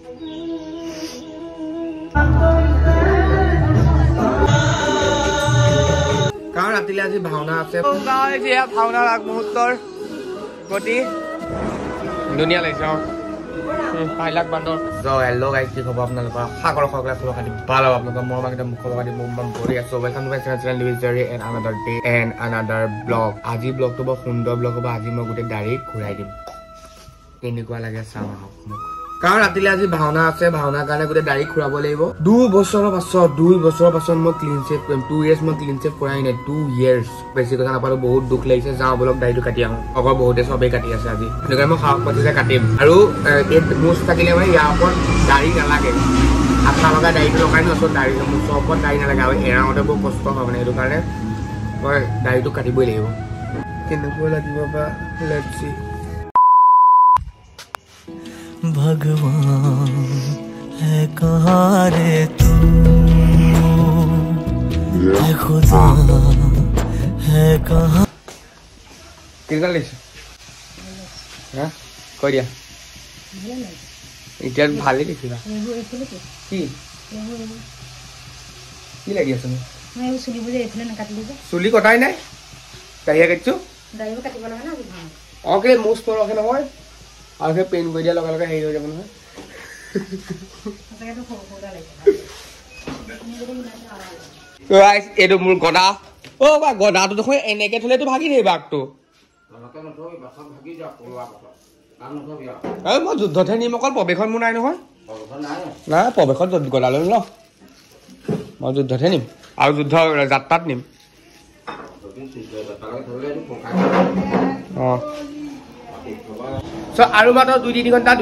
কাৰণ ৰাতিলে আজি ভাওনা আছে ভাওনাৰ আগমুহূৰ্তৰ গতি ধুনীয়া লাগিছে পাইলাক বান্দৰ হেল্ল' গাইজ কি খবৰ আপোনালোকৰ সাগৰ সকলে খবৰ খাতি ভাল হ'ব আপোনালোকৰ মৰম একদম খবৰ খাতি বম বম কৰি আছো ৱেলকাম টু মাই চেনেল লিভিজাৰী and another day and another blog আজি ব্লগটো বৰ সুন্দৰ ব্লগ হ'ব আজি মই গোটেই দাড়ি ঘূৰাই দিম কেনেকুৱা লাগে চাওঁ আহক মোক কাৰণ ৰাতিলে আজি ভাওনা আছে ভাওনাৰ কাৰণে গোটেই দাড়ি ঘূৰাব লাগিব 2 বছৰৰ পাছত মই ক্লিন শেভ কৰিম 2 years মই ক্লিন শেভ কৰাই নাই 2 years বেছি কথা নাপালো বহুত দুখ লাগিছে যাওঁ বলক দাড়িটো কাটি আহোঁ অগৰ বহুতে চবেই কাটি আছে আজি সেইকাৰণে মই সাহস পাইছো যে কাটিম আৰু এই মুচ থাকিলে মানে ইয়াৰ ওপৰত দাড়ি নালাগে আঠা লগা দাড়িটো লগাই নচোন দাড়ি মুচৰ ওপৰত দাড়ি নালাগে আৰু এৰাওঁতে বহুত কষ্ট হয় মানে সেইটো কাৰণে মই দাড়িটো কাটিবই লাগিব কেনেকুৱা লাগিব বা লেটছ সি भगवान है कहाँ रे तू है खुदा है कहाँ कितना लिखा हाँ कोई दिया इधर भाले लिखा की लगी है मैं वो सुली बोले इतने न काट लीजिए सुली कटाई नहीं कहिए किच्चू दाई वो काटी वाला है ना अभी हाँ ओके मुझ पर रखे ना होए आगे पेन को दिया लगा हे हो যাব নহয় আজকে তো খোলা লাগে গাইস এটো মোৰ গডা ও বা গডাটো দেখো এনেকে থলেটো ভাগি দেই বাকটো নকে নথই বাসন ভাগি যা পৰুৱা কথা কাম নথবিয়া এই মই যুদ্ধতে নিম অকল পবেখন মোৰ নাই নহয় পবেখন নাই না পবেখন গডা লৈ ল মই যুদ্ধতে নিম আৰু যুদ্ধ যাত্ৰাত নিম So আৰু মাত্ৰ 2-3 ঘণ্টা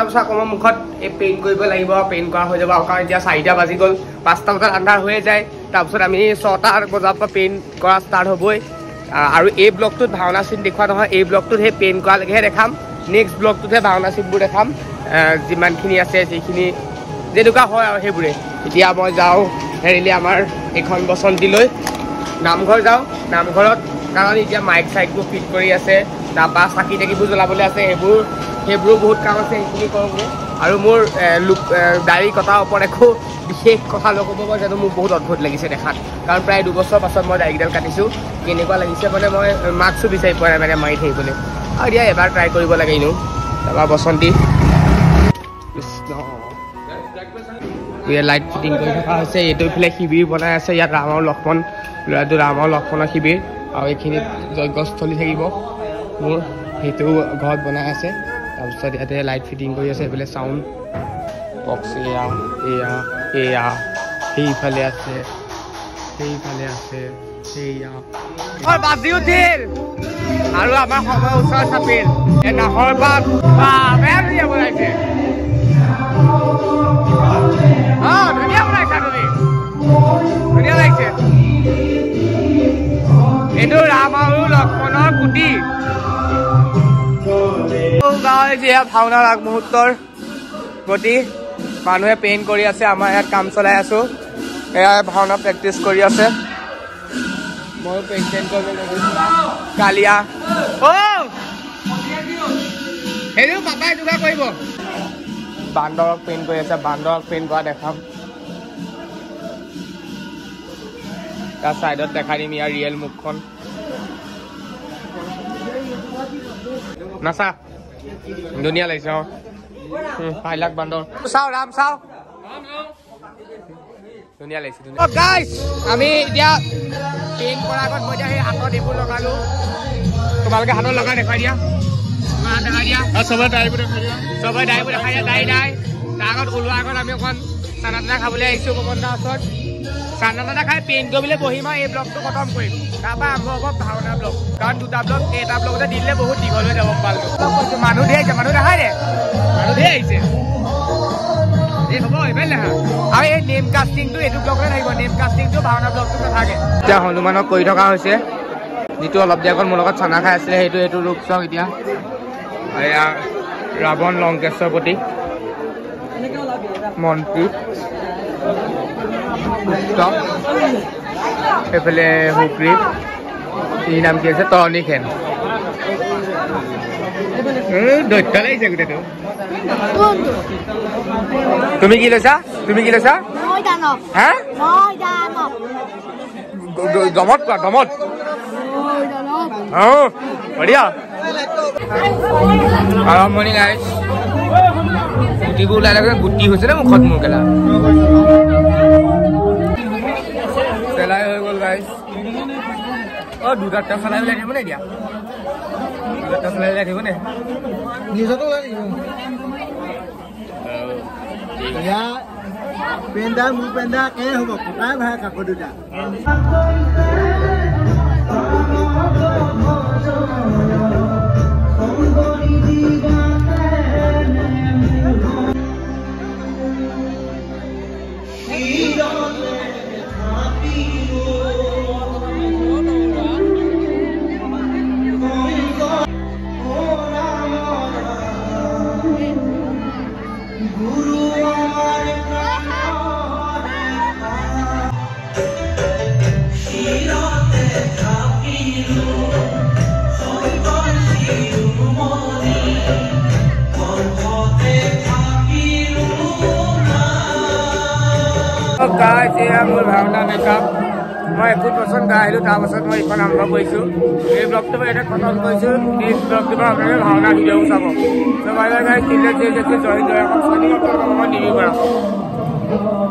পিছত আকৌ মুখত এই পেইন্ট কৰিব লাগিব পেইন্ট কৰা হৈ যাব কাৰণ এতিয়া 4টা বাজি গ'ল 5টা বজাত আন্ধাৰ হৈ যায় তাৰপিছত আমি 6টা বজাৰ পৰা পেইন্ট কৰা ষ্টাৰ্ট হ'বই আৰু এই ব্লগটোত ভাওনা চিন দেখুৱা নহয় এই ব্লগটোত সেই পেইন্ট কৰালৈকেহে দেখাম নেক্সট ব্লগটোতহে ভাওনা চিনবোৰ দেখাম যিমানখিনি আছে যিখিনি যেনেকুৱা হয় আৰু সেইবোৰে এতিয়া মই যাওঁ হেৰিলে আমাৰ এখন বসন্তীলৈ নামঘৰ যাওঁ নামঘৰত কাৰণ এতিয়া মাইক চাইকবোৰ ফিট কৰি আছে তাৰপৰা চাকি টাকিবোৰ জ্বলাবলৈ আছে সেইবোৰ বহুত কাম আছে সেইখিনি কৰোঁগৈ আৰু মোৰ দাড়ি কটাৰ ওপৰত একো বিশেষ কথা নক'ব মই জানো মোৰ বহুত অদ্ভুত লাগিছে দেখাত কাৰণ প্ৰায় 2 বছৰ পাছত মই দাড়িকেইডাল কাটিছোঁ কেনেকুৱা লাগিছে মানে মই মাস্কো বিচাৰি পোৱা নাই মানে মাৰি থাকিবলৈ আৰু এতিয়া এবাৰ ট্ৰাই কৰিব লাগে এনেও তাৰপৰা বসন্তী লাইট ফিটিং কৰি থকা হৈছে এইটো ইফালে শিবিৰ বনাই আছে ইয়াত ৰাম আৰু লক্ষ্মণ ল'ৰাটো ৰাম আৰু লক্ষ্মণৰ শিবিৰ আৰু এইখিনিত যজ্ঞস্থলী থাকিব মোৰ সেইটো ঘৰত বনাই আছে তাৰপিছত ইয়াতে লাইট ফিটিং কৰি আছে এইফালে চাউণ্ড বক্স এয়া সেইফালে আছে সেয়া বাজি উঠিল আৰু আমাৰ সময় ওচৰত চাপিল এই নাহৰ পাত বেয়া ধুনীয়া বনাইছে ধুনীয়া বনাইছা তুমি ধুনীয়া লাগিছে এইটো ৰাম আৰু লক্ষ্মণৰ কুটি ভাওনাৰ আগমুহূৰ্তৰ গতি মানুহে পেইণ্ট কৰি আছে আমাৰ ইয়াত কাম চলাই আছো এয়া ভাওনা প্ৰেক্টিচ কৰি আছে ময়ো পেইণ্ট কৰিব কালিয়া সেইটো পাপাই যোগাৰ কৰিব বান্দৰক পেইণ্ট কৰি আছে বান্দৰক পেইণ্ট কৰা দেখাম তাৰ চাইডত দেখাই দিম ইয়াৰ ৰিয়েল মুখখন নাচা ধুনীয়া লাগিছে পাইলাক বান্দৰ চাও ৰাম চাও ধুনীয়া লাগিছে গাইজ আমি এতিয়া পেইণ্ট কৰাৰ আগত মই এতিয়া সেই হাতত এইবোৰ লগালো তোমালোকে হাতত লগাই দেখাই দিয়া চবে দাড়িবোৰ দেখাই দিয়া দাড়ি নাই তাৰ আগত ওলোৱাৰ আগত আমি অকণ চানা তানা খাবলৈ আহিছোঁ পৱনদাৰ ওচৰত চানা তানা খাই পেইণ্ট কৰিবলৈ বহিম আৰু এই ব্লগটো খতম কৰিম তাৰপৰা আৰম্ভ হ'ব ভাওনা ব্লগ কাৰণ 2টা ব্লগ এটা ব্লগতে দিলে বহুত দীঘল হৈ যাব পালটো মানুহ ধেৰ আহিছে মানুহ দেখাই দে মানুহ ধেৰ আহিছে হ'ব এইবাৰ দেখা আৰু এই নেম কাষ্টিংটো এইটো ব্লগতে থাকিব নেম কাষ্টিংটো ভাওনা ব্লগটো নাথাকে এতিয়া হনুমানক কৰি থকা হৈছে যিটো অলপ দেৰি আগত মোৰ লগত চানা খাই আছিলে সেইটো ৰূপ চাওক এতিয়া এয়া ৰাৱণ লংকেশ্বৰ প্ৰতীক মন্ত্ৰী এইফালে সুগ্ৰীৱ এই নাম কি আছে তৰণী খেন দৈত্য লাগিছে গোটেইটো তুমি কি লৈছা হা দমত কোৱা দমত বঢ়িয়া আৰম্ভণি গাইছ গুটিবোৰ ওলাই লাগে গুটি হৈছে নে মুখত মোৰ কেলা চেলাই হৈ গ'ল গাইছ দুটা চেলাই ওলাই দিব নে এতিয়া দুটা চেলাই ওলাই দিব নে নিজতো ওলাই দিব পেন্দা মোৰ পেন্দা কে হ'ব কটাই ভাই কাকো দুটা মোৰ ভাওনা মেকআপ মই 21% গাই আহিলোঁ তাৰপাছত মই এইখন আৰম্ভ কৰিছোঁ এই ব্লগটো মই এটা খতম কৰিছোঁ এই ব্লগটো মই আপোনালোকে ভাওনা ভিডিঅ'ও চাব জয় জয় জয় জয় জয় জয় জয় জয় জয় জয় জয় জয় জয়